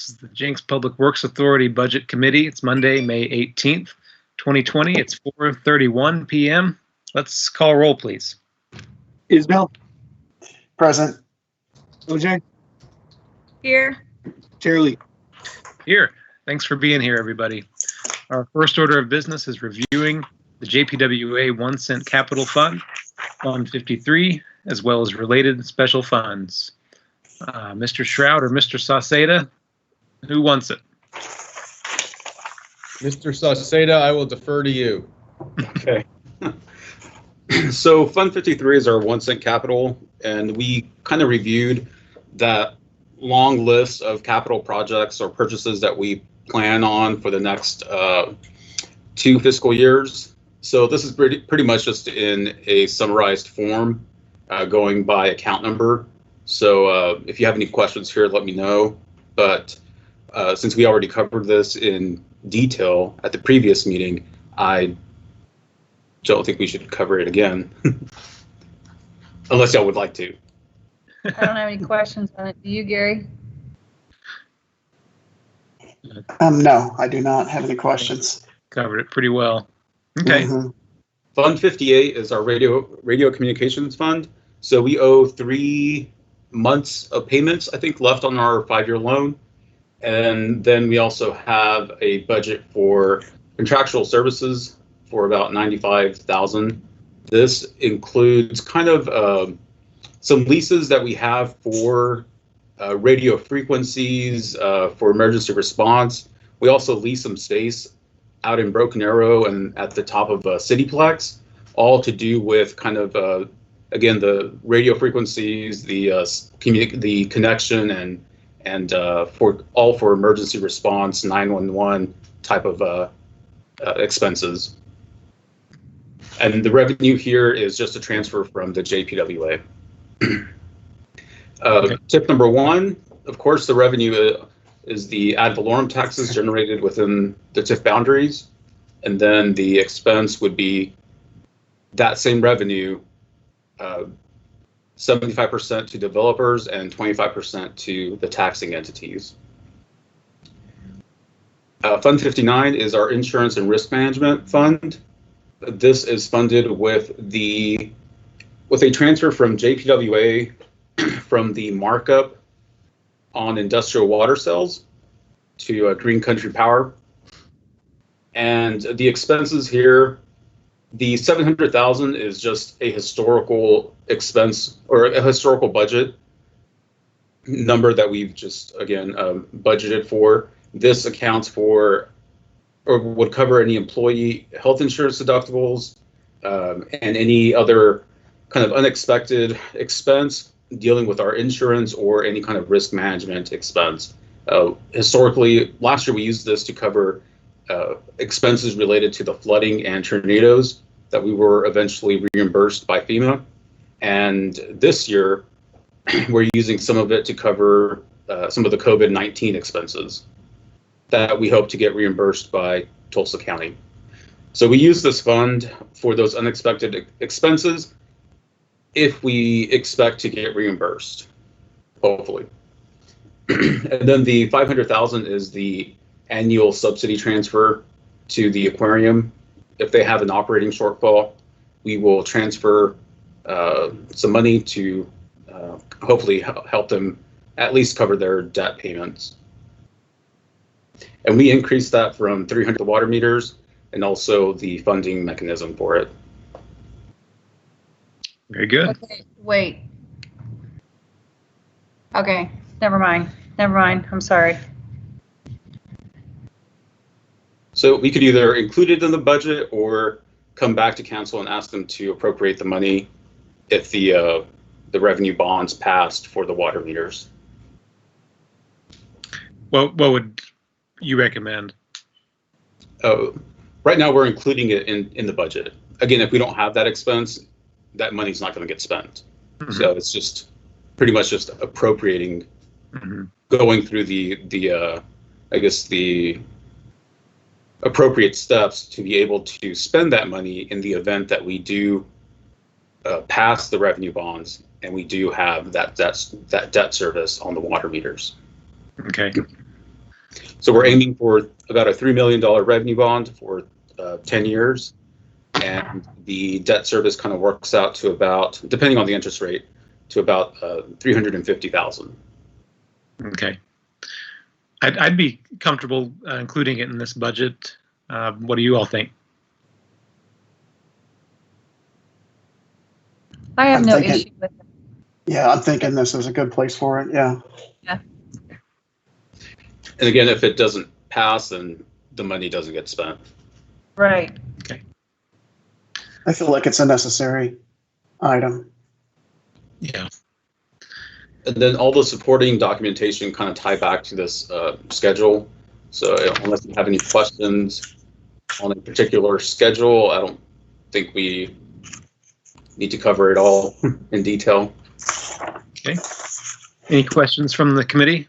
This is the Jenks Public Works Authority Budget Committee. It's Monday, May 18th, 2020. It's 4:31 p.m. Let's call roll, please. Isbell? Present. OJ? Here. Charlie? Here. Thanks for being here, everybody. Our first order of business is reviewing the JPWA 1 cent capital fund, Fund 53, as well as related special funds. Mr. Shroud or Mr. Sauceda, who wants it? Mr. Sauceda, I will defer to you. Okay. So Fund 53 is our 1 cent capital, and we kind of reviewed that long list of capital projects or purchases that we plan on for the next 2 fiscal years. So this is pretty much just in a summarized form, going by account number. So if you have any questions here, let me know. But since we already covered this in detail at the previous meeting, I don't think we should cover it again, unless y'all would like to. I don't have any questions on it. Do you, Gary? No, I do not have any questions. Covered it pretty well. Okay. Fund 58 is our radio communications fund. So we owe 3 months of payments, I think, left on our 5-year loan. And then we also have a budget for contractual services for about $95,000. This includes kind of some leases that we have for radio frequencies for emergency response. We also lease some space out in Broken Arrow and at the top of Cityplex, all to do with kind of again, the radio frequencies, the connection, and for emergency response, 911 type of expenses. And the revenue here is just a transfer from the JPWA. Okay. Tip number 1, of course, the revenue is the ad valorem taxes generated within the TIF boundaries, and then the expense would be that same revenue, 75% to developers and 25% to the taxing entities. Fund 59 is our insurance and risk management fund. This is funded with a transfer from JPWA from the markup on industrial water cells to Green Country Power. And the expenses here, the $700,000 is just a historical expense or a historical budget number that we've just, again, budgeted for. This accounts for or would cover any employee health insurance deductibles and any other kind of unexpected expense dealing with our insurance or any kind of risk management expense. Historically, last year we used this to cover expenses related to the flooding and tornadoes that we were eventually reimbursed by FEMA. And this year, we're using some of it to cover some of the COVID-19 expenses that we hope to get reimbursed by Tulsa County. So we use this fund for those unexpected expenses if we expect to get reimbursed, hopefully. And then the $500,000 is the annual subsidy transfer to the aquarium. If they have an operating shortfall, we will transfer some money to hopefully help them at least cover their debt payments. And we increased that from 300 water meters and also the funding mechanism for it. Very good. Okay, wait. Okay, never mind. I'm sorry. So we could either include it in the budget or come back to council and ask them to appropriate the money if the revenue bonds passed for the water meters. What would you recommend? Right now, we're including it in the budget. Again, if we don't have that expense, that money's not going to get spent. Mm-hmm. So it's just pretty much just appropriating, going through the appropriate steps to be able to spend that money in the event that we do pass the revenue bonds and we do have that debt service on the water meters. Okay. So we're aiming for about a $3 million revenue bond for 10 years. And the debt service kind of works out to about, depending on the interest rate, to about $350,000. Okay. I'd be comfortable including it in this budget. What do you all think? I have I'm no thinking- issue with it. Yeah, I'm thinking this is a good place for it. Yeah. And again, if it doesn't pass, then the money doesn't get spent. Right. I feel like it's a necessary item. Yeah. And then all the supporting documentation kind of tie back to this schedule. So unless you have any questions on a particular schedule, I don't think we need to cover it all in detail. Okay. Any questions from the committee?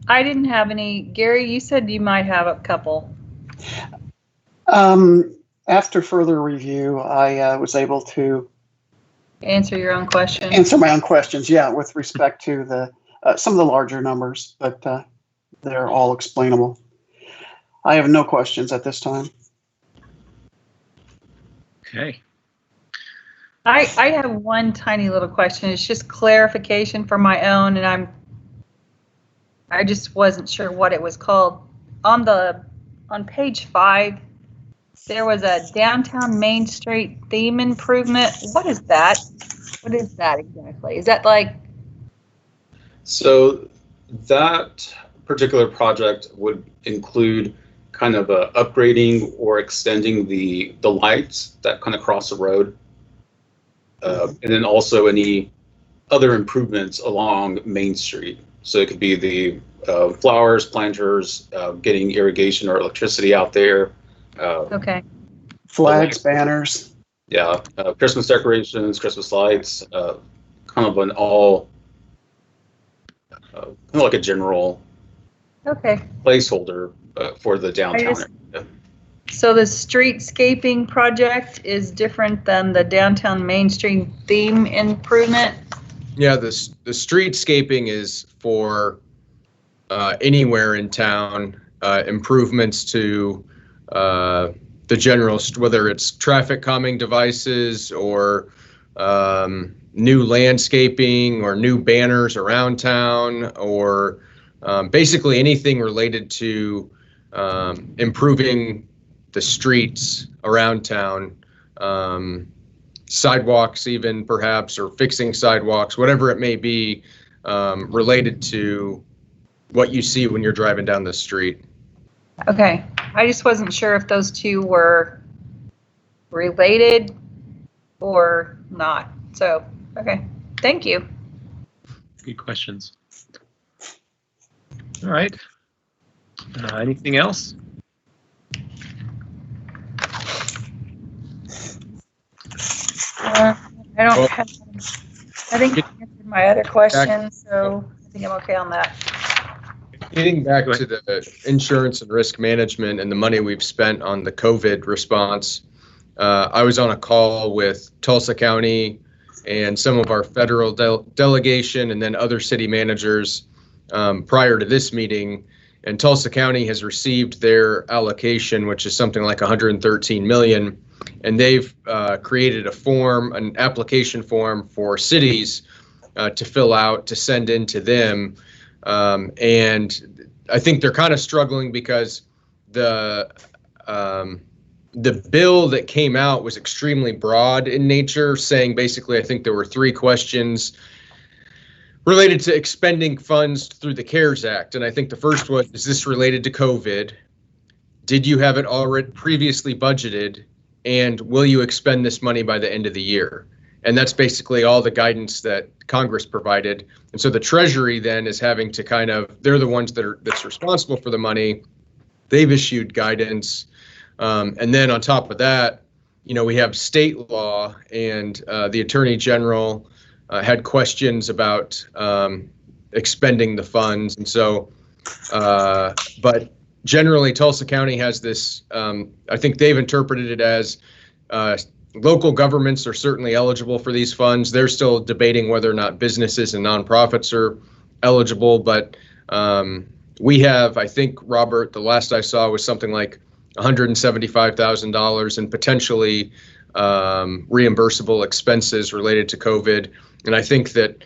I didn't have any. Gary, you said you might have a couple. After further review, I was able to Answer your own question. answer my own questions. Yeah, with respect to the some of the larger numbers, but they're all explainable. I have no questions at this time. Okay. I have one tiny little question. It's just clarification for my own, and I just wasn't sure what it was called. On page 5, there was a downtown Main Street theme improvement. What is that? What is that exactly? Is that like? So that particular project would include kind of upgrading or extending the lights that kind of cross the road. And then also any other improvements along Main Street. So it could be the flowers, planters, getting irrigation or electricity out there. Okay. Flags, banners. Yeah, Christmas decorations, Christmas lights, kind of an all, kind of like a general Okay. placeholder for the downtown just- area. So the streetscaping project is different than the downtown Main Street theme improvement? Yeah, the streetscaping is for anywhere in town, improvements to the general, whether it's traffic calming devices or new landscaping or new banners around town, or basically anything related to improving the streets around town, sidewalks even perhaps, or fixing sidewalks, whatever it may be, related to what you see when you're driving down the street. Okay. I just wasn't sure if those two were related or not. So, okay. Thank you. Good questions. All right. Anything else? I don't Well- have, I think you answered my other question, so I think I'm okay on that. Getting back Go to the insurance and risk management and the money we've spent on the COVID response, I was on a call with Tulsa County and some of our federal delegation and then other city managers prior to this meeting. And Tulsa County has received their allocation, which is something like 113 million. And they've created a form, an application form for cities to fill out, to send in to them. And I think they're kind of struggling because the bill that came out was extremely broad in nature, saying basically, I think there were 3 questions related to expending funds through the CARES Act. And I think the first was, is this related to COVID? Did you have it already previously budgeted? And will you expend this money by the end of the year? And that's basically all the guidance that Congress provided. And so the Treasury then is having to kind of, they're the ones that's responsible for the money. They've issued guidance. And then on top of that, we have state law, and the Attorney General had questions about expending the funds. And so, but generally Tulsa County has this, I think they've interpreted it as local governments are certainly eligible for these funds. They're still debating whether or not businesses and nonprofits are eligible, but We have, I think, Robert, the last I saw was something like $175,000 in potentially reimbursable expenses related to COVID. And I think that,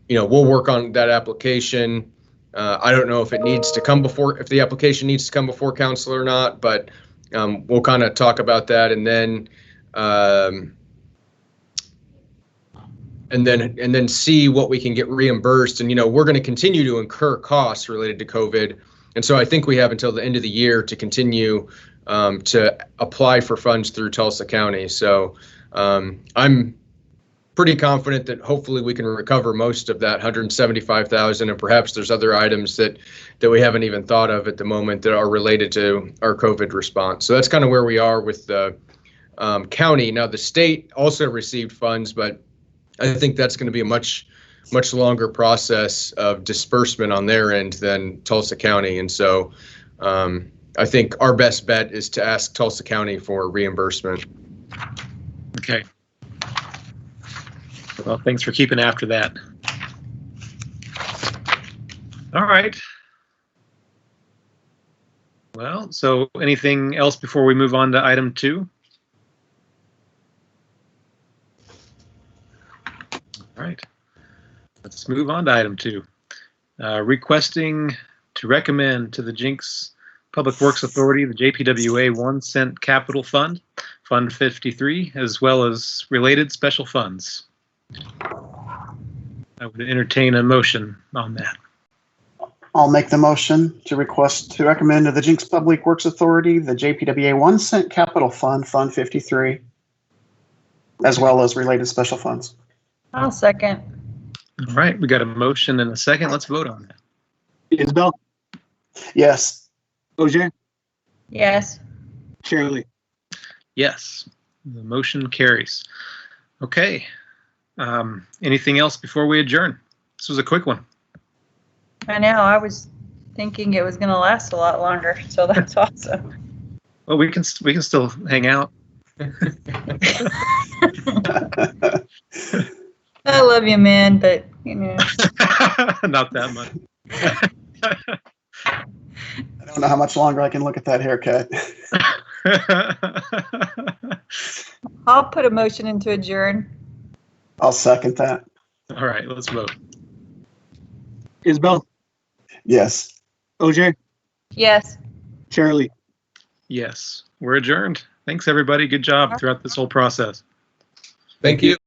we'll work on that application. I don't know if it needs to come before, if the application needs to come before council or not, but we'll kind of talk about that, and then see what we can get reimbursed. And we're going to continue to incur costs related to COVID, and so I think we have until the end of the year to continue to apply for funds through Tulsa County. So I'm pretty confident that hopefully we can recover most of that $175,000, and perhaps there's other items that we haven't even thought of at the moment that are related to our COVID response. So that's kind of where we are with the county. Now, the state also received funds, but I think that's going to be a much longer process of disbursement on their end than Tulsa County. And so I think our best bet is to ask Tulsa County for reimbursement. Okay. Well, thanks for keeping after that. All right. Well, so anything else before we move on to item 2? All right. Let's move on to item 2. Requesting to recommend to the Jinx Public Works Authority, the JPWA 1 cent capital fund, Fund 53, as well as related special funds. I would entertain a motion on that. I'll make the motion to recommend to the Jinx Public Works Authority, the JPWA 1 cent capital fund, Fund 53, as well as related special funds. I'll second. All right, we got a motion and a second. Let's vote on that. Isabel, Yes. OJ, Yes. Shirley. Yes, the motion carries. Okay. Anything else before we adjourn? This was a quick one. I know. I was thinking it was going to last a lot longer, so that's awesome. Well, we can still hang out. I love you, man, but Not that much. I don't know how much longer I can look at that haircut. I'll put a motion into adjourn. I'll second that. All right, let's vote. Isabel, Yes. OJ, Yes. Shirley. Yes, we're adjourned. Thanks, everybody. Good job throughout this whole process. Thank you.